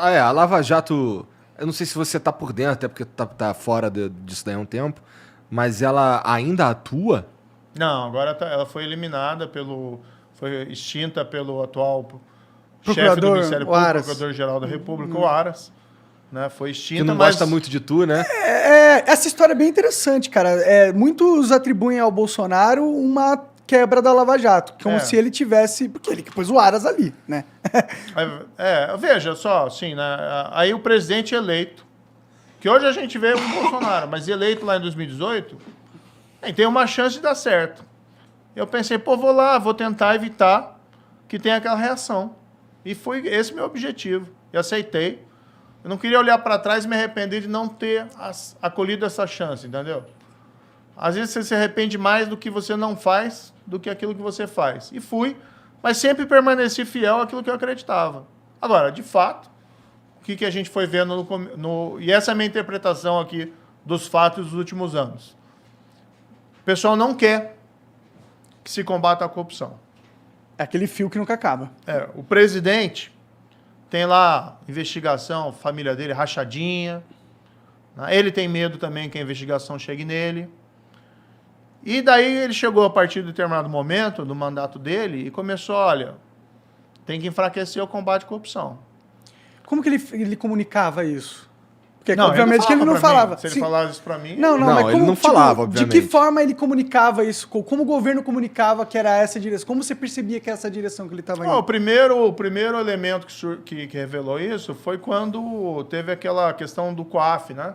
A Lava Jato, eu não sei se você tá por dentro, até porque tá fora disso daí há um tempo, mas ela ainda atua? Não, agora ela foi eliminada foi extinta pelo atual chefe do Procurador, Ministério o Público, Aras. Procurador-Geral da República, o Aras. Né? Foi extinta, Que não mas... gosta muito de tu, né? Essa história é bem interessante, cara. Muitos atribuem ao Bolsonaro uma quebra da Lava Jato, como se ele tivesse... Porque ele que pôs o Aras ali, né? Veja só, assim, né? Aí o presidente eleito, que hoje a gente vê o Bolsonaro, mas eleito lá em 2018, tem uma chance de dar certo. Eu pensei, vou lá, vou tentar evitar que tenha aquela reação. E foi esse meu objetivo. E aceitei. Eu não queria olhar para trás e me arrepender de não ter acolhido essa chance, entendeu? Às vezes você se arrepende mais do que você não faz do que aquilo que você faz. E fui, mas sempre permaneci fiel àquilo que eu acreditava. Agora, de fato, o que a gente foi vendo e essa é a minha interpretação aqui dos fatos dos últimos anos. O pessoal não quer que se combata a corrupção. É aquele fio que nunca acaba. O presidente tem lá investigação, família dele rachadinha. Né? Ele tem medo também que a investigação chegue nele. E daí ele chegou a partir de determinado momento do mandato dele e começou, olha, tem que enfraquecer o combate à corrupção. Como que ele comunicava isso? Porque, Não, obviamente, que ele não falava. Se ele falasse isso pra mim... Não, mas ele não falava, obviamente. De que forma ele comunicava isso? Como o governo comunicava que era essa direção? Como você percebia que era essa direção que ele estava indo? O primeiro elemento que revelou isso foi quando teve aquela questão do COAF, né?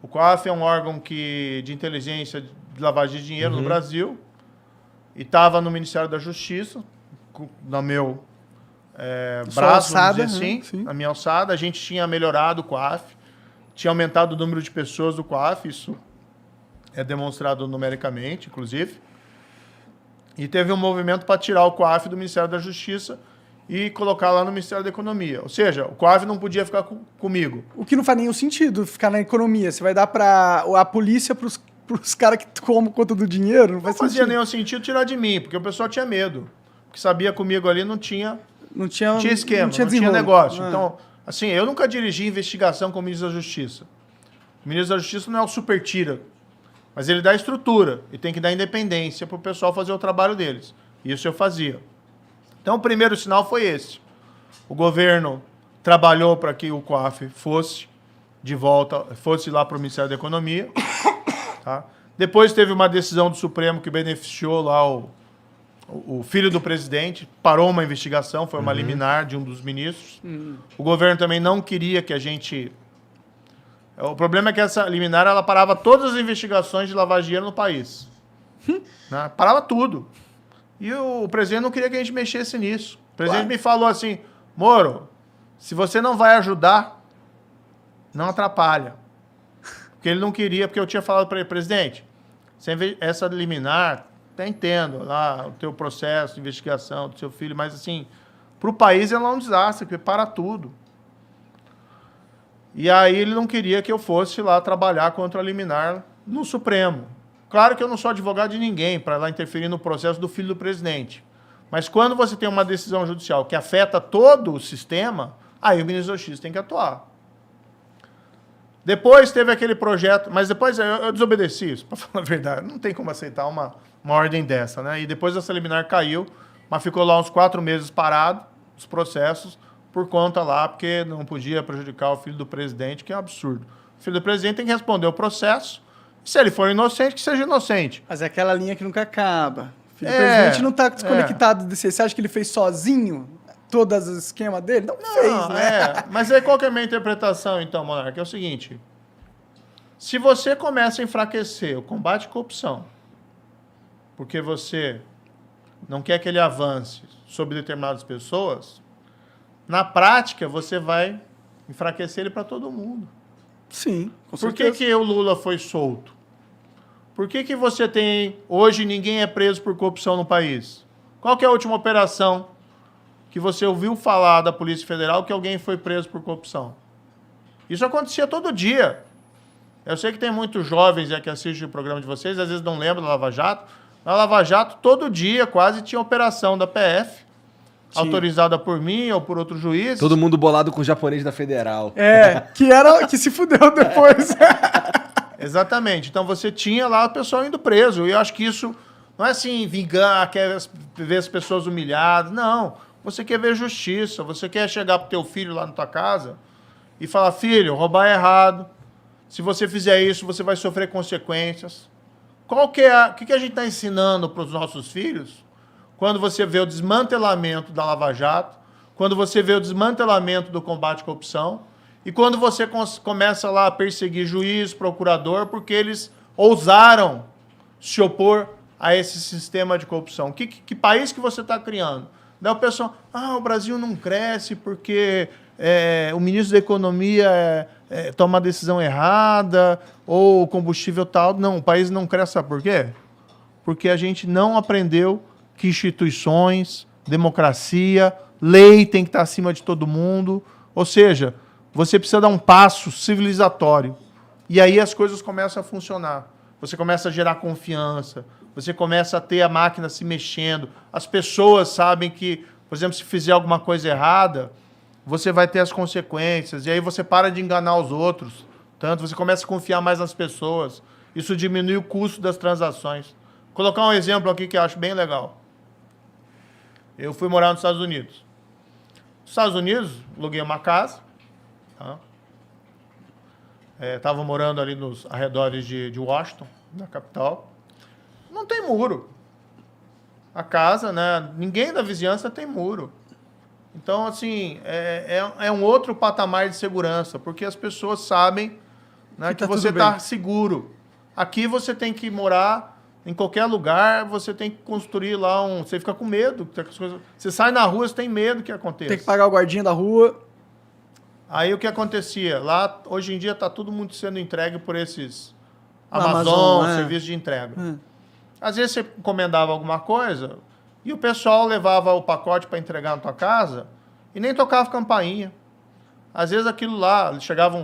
O COAF é um órgão de inteligência de lavagem de dinheiro no Brasil e estava no Ministério da Justiça, no meu braço, alçada, vamos dizer assim, na minha alçada. A gente tinha melhorado o COAF, tinha aumentado o número de pessoas do COAF, isso é demonstrado numericamente, inclusive. E teve um movimento para tirar o COAF do Ministério da Justiça e colocar lá no Ministério da Economia. Ou seja, o COAF não podia ficar comigo. O que não faz nenhum sentido ficar na economia. Você vai dar para a polícia para os caras que tomam conta do dinheiro? Não fazia nenhum sentido tirar de mim, porque o pessoal tinha medo. Porque sabia comigo ali não tinha esquema, não tinha negócio. Então, assim, eu nunca dirigi investigação com o ministro da Justiça. O ministro da Justiça não é o super tira, mas ele dá estrutura e tem que dar independência para o pessoal fazer o trabalho deles. Isso eu fazia. Então, o primeiro sinal foi esse. O governo trabalhou para que o COAF fosse de volta, fosse lá para o Ministério da Economia. Tá? Depois teve uma decisão do Supremo que beneficiou lá o filho do presidente, parou uma investigação, foi uma liminar de um dos ministros. O governo também não queria que a gente... O problema é que essa liminar ela parava todas as investigações de lavagem de dinheiro no país. Né? Parava tudo. E o presidente não queria que a gente mexesse nisso. O presidente me falou assim, Moro, se você não vai ajudar, não atrapalha. Porque ele não queria, porque eu tinha falado para ele, presidente, essa liminar, até entendo lá o teu processo de investigação do seu filho, mas assim, para o país ela é um desastre, porque para tudo. E aí ele não queria que eu fosse lá trabalhar contra a liminar no Supremo. Claro que eu não sou advogado de ninguém para lá interferir no processo do filho do presidente. Mas quando você tem uma decisão judicial que afeta todo o sistema, aí o ministro da Justiça tem que atuar. Depois teve aquele projeto, mas depois eu desobedeci isso, para falar a verdade. Não tem como aceitar uma ordem dessa, né? E depois essa liminar caiu, mas ficou lá uns 4 meses parado, os processos, por conta lá, porque não podia prejudicar o filho do presidente, que é um absurdo. O filho do presidente tem que responder o processo, se ele for inocente, que seja inocente. Mas é aquela linha que nunca acaba. O filho do presidente não está desconectado desse. Você acha que ele fez sozinho todos os esquemas dele? Não fez, né? Mas aí qual que é a minha interpretação, então, Monarca? É o seguinte, se você começa a enfraquecer o combate à corrupção, porque você não quer que ele avance sobre determinadas pessoas, na prática você vai enfraquecer ele para todo mundo. Sim, com Por certeza. que o Lula foi solto? Por que você tem... Hoje ninguém é preso por corrupção no país? Qual que é a última operação que você ouviu falar da Polícia Federal que alguém foi preso por corrupção? Isso acontecia todo dia. Eu sei que tem muitos jovens que assistem o programa de vocês, às vezes não lembram da Lava Jato. Na Lava Jato, todo dia quase tinha operação da PF autorizada por mim ou por outro juiz. Todo mundo bolado com o japonês da Federal. Que se fudeu depois. Exatamente. Então você tinha lá o pessoal indo preso. E eu acho que isso não é assim, vingar, quer ver as pessoas humilhadas. Não. Você quer ver justiça. Você quer chegar pro teu filho lá na tua casa e falar, filho, roubar é errado. Se você fizer isso, você vai sofrer consequências. O que a gente está ensinando para os nossos filhos? Quando você vê o desmantelamento da Lava Jato, quando você vê o desmantelamento do combate à corrupção, e quando você começa lá a perseguir juiz, procurador, porque eles ousaram se opor a esse sistema de corrupção. Que país que você está criando? Daí o pessoal, o Brasil não cresce porque o ministro da Economia toma a decisão errada, ou o combustível tal. Não, o país não cresce, sabe por quê? Porque a gente não aprendeu que instituições, democracia, lei tem que estar acima de todo mundo. Ou seja, você precisa dar um passo civilizatório. E aí as coisas começam a funcionar. Você começa a gerar confiança, você começa a ter a máquina se mexendo. As pessoas sabem que, por exemplo, se fizer alguma coisa errada, você vai ter as consequências. E aí você para de enganar os outros. Tanto você começa a confiar mais nas pessoas. Isso diminui o custo das transações. Vou colocar um exemplo aqui que eu acho bem legal. Eu fui morar nos Estados Unidos. Nos Estados Unidos, aluguei uma casa. Tá? Estava morando ali nos arredores de Washington, na capital. Não tem muro. A casa, né? Ninguém da vizinhança tem muro. Então, assim, é um outro patamar de segurança, porque as pessoas sabem, né, que você está seguro. Aqui você tem que morar em qualquer lugar, você tem que construir lá Você fica com medo. Você sai na rua, você tem medo que aconteça. Tem que pagar o guardinha da rua. Aí o que acontecia? Lá, hoje em dia, está tudo muito sendo entregue por esses Amazon, serviço de entrega. Às vezes você encomendava alguma coisa e o pessoal levava o pacote para entregar na tua casa e nem tocava campainha. Às vezes aquilo lá, eles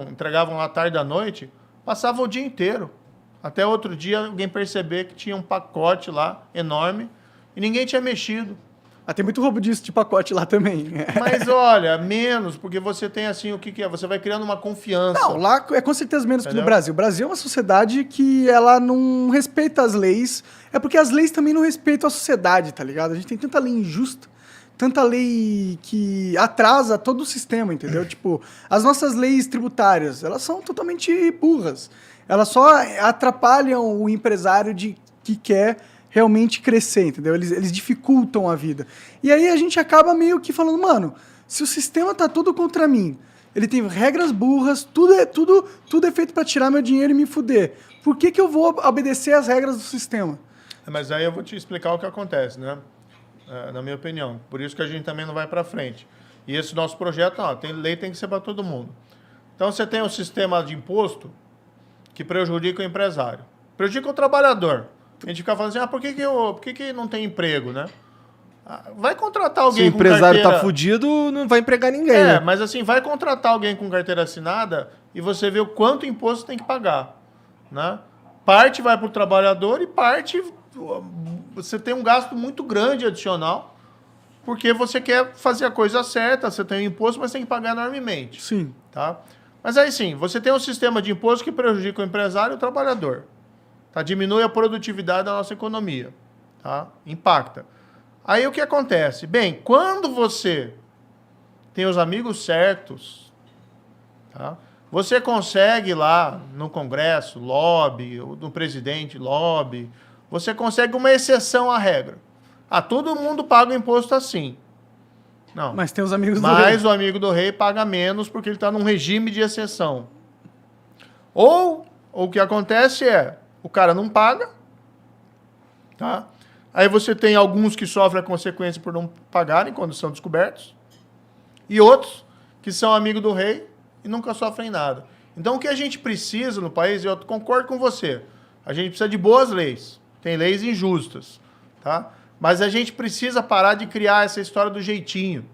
entregavam lá à tarde da noite, passava o dia inteiro. Até outro dia alguém perceber que tinha um pacote lá enorme e ninguém tinha mexido. Tem muito roubo disso de pacote lá também. Mas olha, menos, porque você tem assim, o que é? Você vai criando uma confiança. Não, lá é com certeza menos que no Brasil. O Brasil é uma sociedade que ela não respeita as leis. É porque as leis também não respeitam a sociedade, tá ligado? A gente tem tanta lei injusta, tanta lei que atrasa todo o sistema, entendeu? Tipo, as nossas leis tributárias, elas são totalmente burras. Elas só atrapalham o empresário que quer realmente crescer, entendeu? Eles dificultam a vida. E aí a gente acaba meio que falando, mano, se o sistema tá todo contra mim, ele tem regras burras, tudo é feito para tirar meu dinheiro e me fuder. Por que eu vou obedecer às regras do sistema? Mas aí eu vou te explicar o que acontece, né? Na minha opinião. Por isso que a gente também não vai para frente. E esse nosso projeto, lei tem que ser para todo mundo. Então você tem um sistema de imposto que prejudica o empresário. Prejudica o trabalhador. A gente fica falando assim, por que não tem emprego, né? Vai contratar alguém com carteira... Se o empresário tá fudido, não vai empregar ninguém. Né? Mas assim, vai contratar alguém com carteira assinada e você vê o quanto imposto tem que pagar, né? Parte vai para o trabalhador e parte... Você tem um gasto muito grande adicional, porque você quer fazer a coisa certa, você tem um imposto, mas tem que pagar enormemente. Sim. Tá? Mas aí sim, você tem um sistema de imposto que prejudica o empresário e o trabalhador. Tá? Diminui a produtividade da nossa economia. Tá? Impacta. Aí o que acontece? Bem, quando você tem os amigos certos, tá? Você consegue lá no Congresso, lobby, no presidente, lobby, você consegue uma exceção à regra. Todo mundo paga o imposto assim. Não. Mas tem os amigos do rei. Mas o amigo do rei paga menos porque ele está num regime de exceção. Ou o que acontece é, o cara não paga, tá? Aí você tem alguns que sofrem a consequência por não pagarem quando são descobertos, e outros que são amigos do rei e nunca sofrem nada. Então o que a gente precisa no país, eu concordo com você, a gente precisa de boas leis. Tem leis injustas, tá? Mas a gente precisa parar de criar essa história do jeitinho,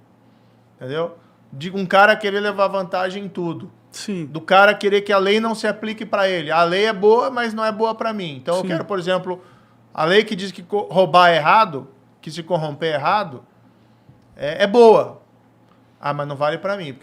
entendeu? De um cara querer levar vantagem em tudo. Sim. Do cara querer que a lei não se aplique para ele. A lei é boa, mas não é boa para mim. Então eu quero, por exemplo, a lei que diz que roubar é errado, que se corromper é errado, é boa. Ah, mas não vale para mim.